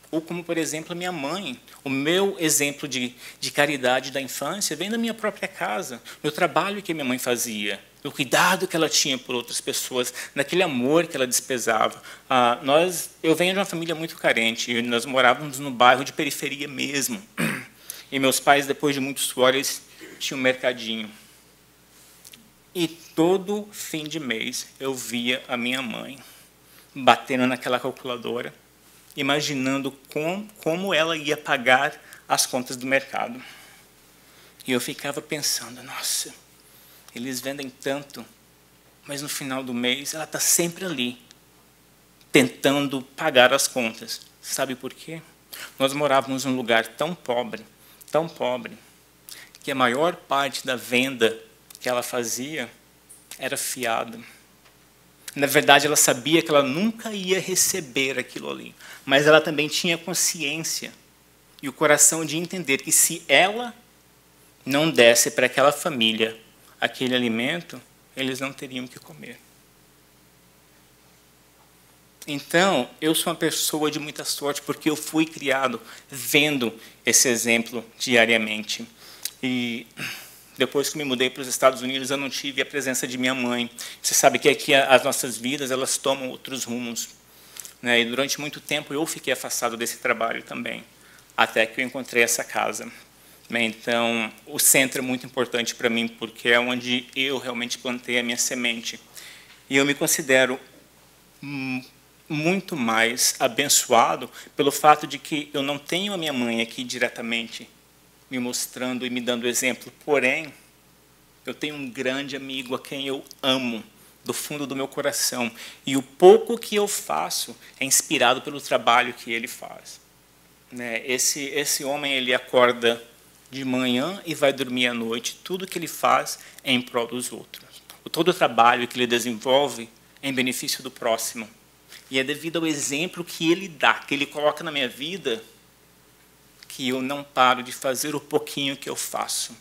Ou como, por exemplo, a minha mãe. O meu exemplo de caridade da infância vem da minha própria casa, do trabalho que a minha mãe fazia. no cuidado que ela tinha por outras pessoas, naquele amor que ela despesava. Eu venho de uma família muito carente, e nós morávamos no bairro de periferia mesmo. E meus pais, depois de muitos suor, eles tinham um mercadinho. E todo fim de mês eu via a minha mãe batendo naquela calculadora, imaginando como ela ia pagar as contas do mercado. E eu ficava pensando, nossa, eles vendem tanto, mas no final do mês ela está sempre ali, tentando pagar as contas. Sabe por quê? Nós morávamos num lugar tão pobre, que a maior parte da venda que ela fazia era fiado. Na verdade, ela sabia que ela nunca ia receber aquilo ali, mas ela também tinha consciência e o coração de entender que se ela não desse para aquela família aquele alimento, eles não teriam o que comer. Então, eu sou uma pessoa de muita sorte, porque eu fui criado vendo esse exemplo diariamente. E depois que me mudei para os Estados Unidos, eu não tive a presença de minha mãe. Você sabe que aqui as nossas vidas, elas tomam outros rumos, né? E durante muito tempo eu fiquei afastado desse trabalho também, até que eu encontrei essa casa. Então, o centro é muito importante para mim, porque é onde eu realmente plantei a minha semente. E eu me considero muito mais abençoado pelo fato de que eu não tenho a minha mãe aqui diretamente me mostrando e me dando exemplo. Porém, eu tenho um grande amigo a quem eu amo do fundo do meu coração. E o pouco que eu faço é inspirado pelo trabalho que ele faz. Né? Esse homem, ele acorda de manhã e vai dormir à noite. Tudo que ele faz é em prol dos outros. Todo o trabalho que ele desenvolve é em benefício do próximo. E é devido ao exemplo que ele dá, que ele coloca na minha vida, que eu não paro de fazer o pouquinho que eu faço.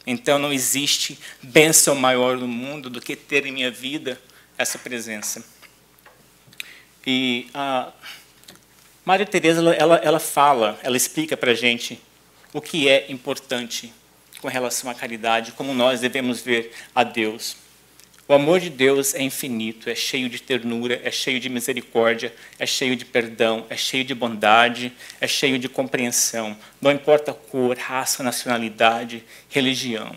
Então, não existe bênção maior no mundo do que ter em minha vida essa presença. E a Maria Teresa, ela explica para a gente o que é importante com relação à caridade, como nós devemos ver a Deus. O amor de Deus é infinito, é cheio de ternura, é cheio de misericórdia, é cheio de perdão, é cheio de bondade, é cheio de compreensão. Não importa cor, raça, nacionalidade, religião.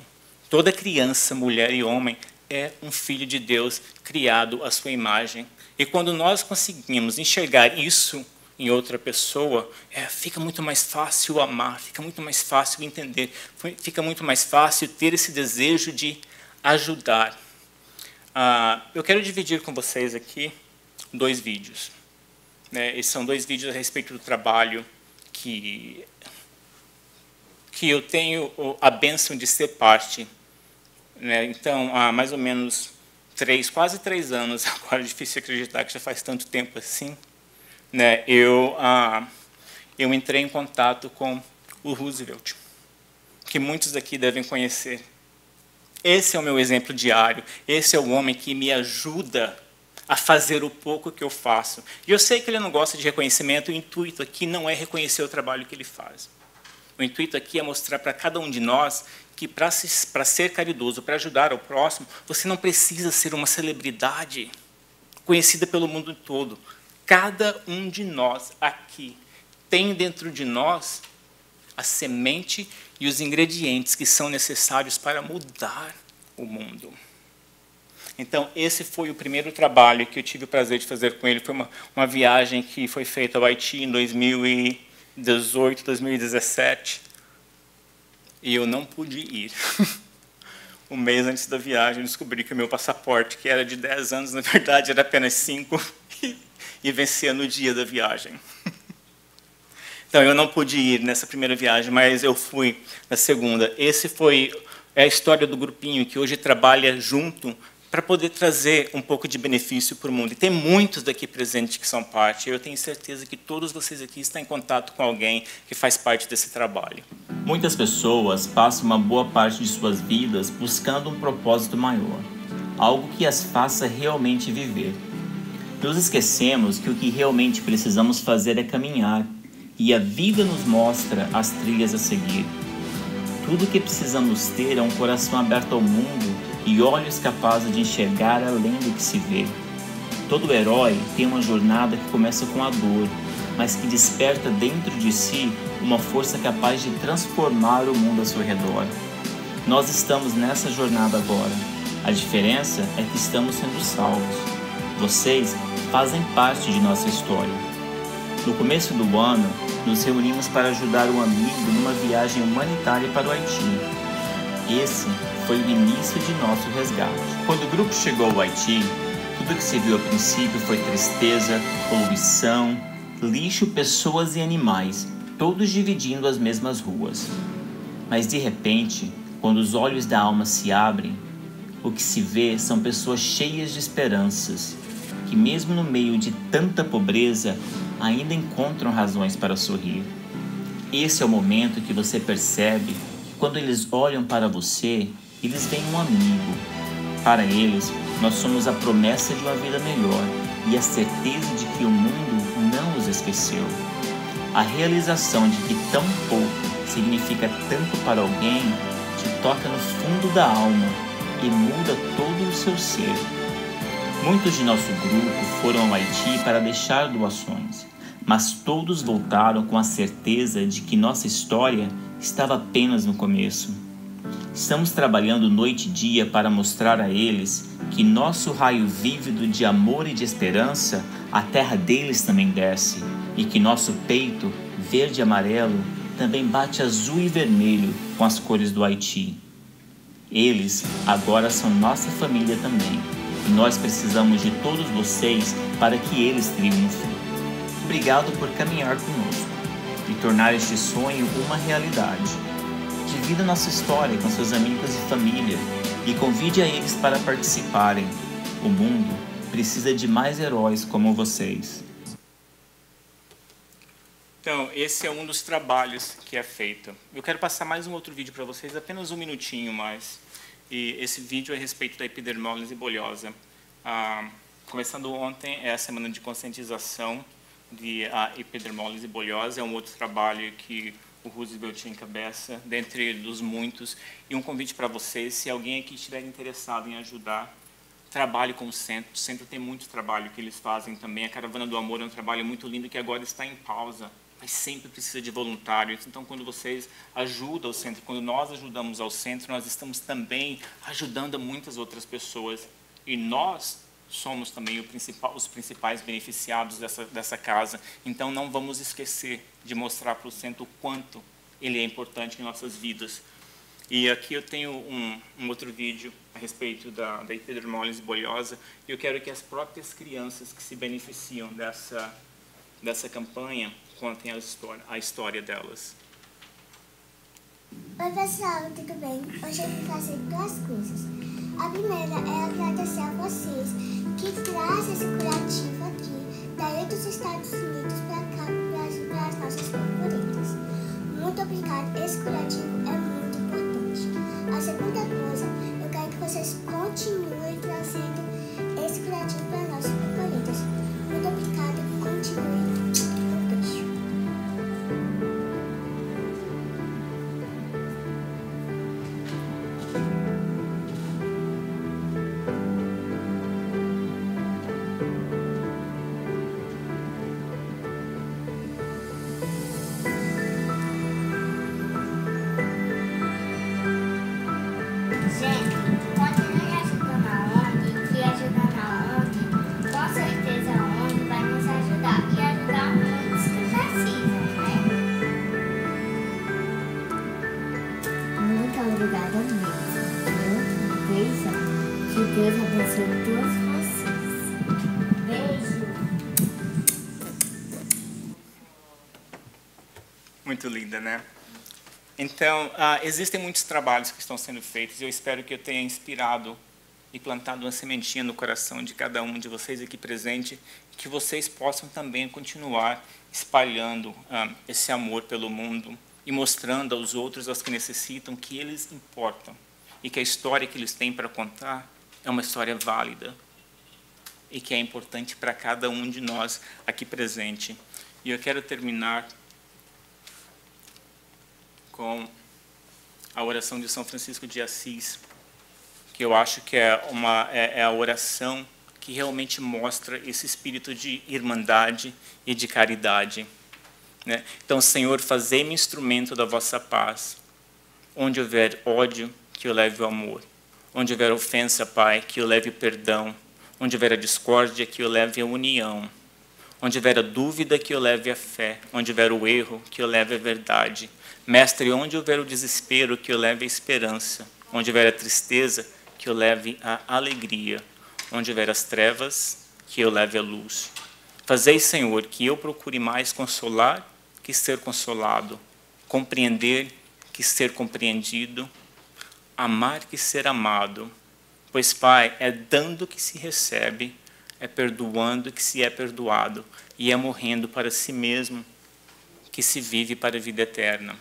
Toda criança, mulher e homem é um filho de Deus criado à sua imagem. E quando nós conseguimos enxergar isso em outra pessoa, fica muito mais fácil amar, fica muito mais fácil entender, fica muito mais fácil ter esse desejo de ajudar. Eu quero dividir com vocês aqui 2 vídeos. Né? Esses são 2 vídeos a respeito do trabalho que eu tenho a bênção de ser parte. Né? Então, há mais ou menos quase 3 anos, agora é difícil acreditar que já faz tanto tempo assim, né? Eu entrei em contato com o Roosevelt, que muitos aqui devem conhecer. Esse é o meu exemplo diário, esse é o homem que me ajuda a fazer o pouco que eu faço. E eu sei que ele não gosta de reconhecimento, o intuito aqui não é reconhecer o trabalho que ele faz. O intuito aqui é mostrar para cada um de nós que para ser caridoso, para ajudar ao próximo, você não precisa ser uma celebridade conhecida pelo mundo todo. Cada um de nós aqui tem dentro de nós a semente e os ingredientes que são necessários para mudar o mundo. Então, esse foi o primeiro trabalho que eu tive o prazer de fazer com ele. Foi uma viagem que foi feita ao Haiti em 2018, 2017. E eu não pude ir. Um mês antes da viagem, eu descobri que o meu passaporte, que era de 10 anos, na verdade, era apenas 5, e vencia no dia da viagem. Então, eu não pude ir nessa primeira viagem, mas eu fui na segunda. Esse foi a história do grupinho que hoje trabalha junto para poder trazer um pouco de benefício para o mundo. E tem muitos daqui presentes que são parte. Eu tenho certeza que todos vocês aqui estão em contato com alguém que faz parte desse trabalho. Muitas pessoas passam uma boa parte de suas vidas buscando um propósito maior, algo que as faça realmente viver. Nos esquecemos que o que realmente precisamos fazer é caminhar, e a vida nos mostra as trilhas a seguir. Tudo o que precisamos ter é um coração aberto ao mundo e olhos capazes de enxergar além do que se vê. Todo herói tem uma jornada que começa com a dor, mas que desperta dentro de si uma força capaz de transformar o mundo ao seu redor. Nós estamos nessa jornada agora. A diferença é que estamos sendo salvos. Vocês fazem parte de nossa história. No começo do ano, nos reunimos para ajudar um amigo numa viagem humanitária para o Haiti. Esse foi o início de nosso resgate. Quando o grupo chegou ao Haiti, tudo que se viu a princípio foi tristeza, poluição, lixo, pessoas e animais, todos dividindo as mesmas ruas. Mas de repente, quando os olhos da alma se abrem, o que se vê são pessoas cheias de esperanças, que mesmo no meio de tanta pobreza, ainda encontram razões para sorrir. Esse é o momento que você percebe que quando eles olham para você, eles veem um amigo. Para eles, nós somos a promessa de uma vida melhor e a certeza de que o mundo não os esqueceu. A realização de que tão pouco significa tanto para alguém te toca no fundo da alma e muda todo o seu ser. Muitos de nosso grupo foram ao Haiti para deixar doações, mas todos voltaram com a certeza de que nossa história estava apenas no começo. Estamos trabalhando noite e dia para mostrar a eles que nosso raio vívido de amor e de esperança, a terra deles também desce, e que nosso peito, verde e amarelo, também bate azul e vermelho com as cores do Haiti. Eles agora são nossa família também, e nós precisamos de todos vocês para que eles triunfem. Obrigado por caminhar conosco e tornar este sonho uma realidade. Divida nossa história com seus amigos e família e convide a eles para participarem. O mundo precisa de mais heróis como vocês. Então, esse é um dos trabalhos que é feito. Eu quero passar mais um outro vídeo para vocês, apenas um minutinho mais. E esse vídeo é a respeito da epidermólise bulhosa. Começando ontem, é a semana de conscientização de epidermólise bulhosa. É um outro trabalho que o Roosevelt encabeça, dentre dos muitos. E um convite para vocês, se alguém aqui estiver interessado em ajudar, trabalhe com o centro. O centro tem muito trabalho que eles fazem também. A Caravana do Amor é um trabalho muito lindo que agora está em pausa, mas sempre precisa de voluntários. Então, quando vocês ajudam o centro, quando nós ajudamos ao centro, nós estamos também ajudando muitas outras pessoas. E nós somos também os principais beneficiados dessa casa. Então, não vamos esquecer de mostrar para o centro o quanto ele é importante em nossas vidas. E aqui eu tenho um outro vídeo a respeito da epidermólise bulhosa. E eu quero que as próprias crianças que se beneficiam dessa campanha contem a história delas. Oi pessoal, tudo bem? Hoje eu vim fazer duas coisas. A primeira é agradecer a vocês que trazem esse curativo aqui, daí dos Estados Unidos para cá, para ajudar as nossas borboletas. Muito obrigado, esse curativo é muito importante. A segunda coisa, eu quero que vocês continuem trazendo esse curativo para as nossas borboletas. Muito obrigado e continuem. Um beijo. Gente, continue ajudando a ONG, que ajudando a ONG, com certeza a ONG vai nos ajudar e ajudar muitos que precisam, né? Muito obrigada mesmo, viu? Beijo. Que Deus abençoe todos vocês. Beijo. Muito linda, né? Então, existem muitos trabalhos que estão sendo feitos e eu espero que eu tenha inspirado e plantado uma sementinha no coração de cada um de vocês aqui presente, que vocês possam também continuar espalhando esse amor pelo mundo e mostrando aos outros, aos que necessitam, que eles importam e que a história que eles têm para contar é uma história válida e que é importante para cada um de nós aqui presente. E eu quero terminar com a oração de São Francisco de Assis, que eu acho que é a oração que realmente mostra esse espírito de irmandade e de caridade, né? Então, Senhor, fazei-me instrumento da vossa paz. Onde houver ódio, que eu leve o amor. Onde houver ofensa, Pai, que eu leve o perdão. Onde houver a discórdia, que eu leve a união. Onde houver a dúvida, que eu leve a fé. Onde houver o erro, que eu leve a verdade. Mestre, onde houver o desespero, que eu leve a esperança. Onde houver a tristeza, que eu leve a alegria. Onde houver as trevas, que eu leve a luz. Fazei, Senhor, que eu procure mais consolar que ser consolado, compreender que ser compreendido, amar que ser amado. Pois, Pai, é dando que se recebe, é perdoando que se é perdoado, e é morrendo para si mesmo que se vive para a vida eterna.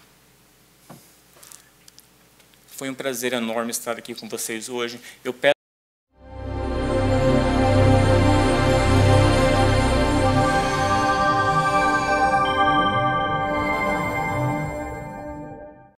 Foi um prazer enorme estar aqui com vocês hoje. Eu peço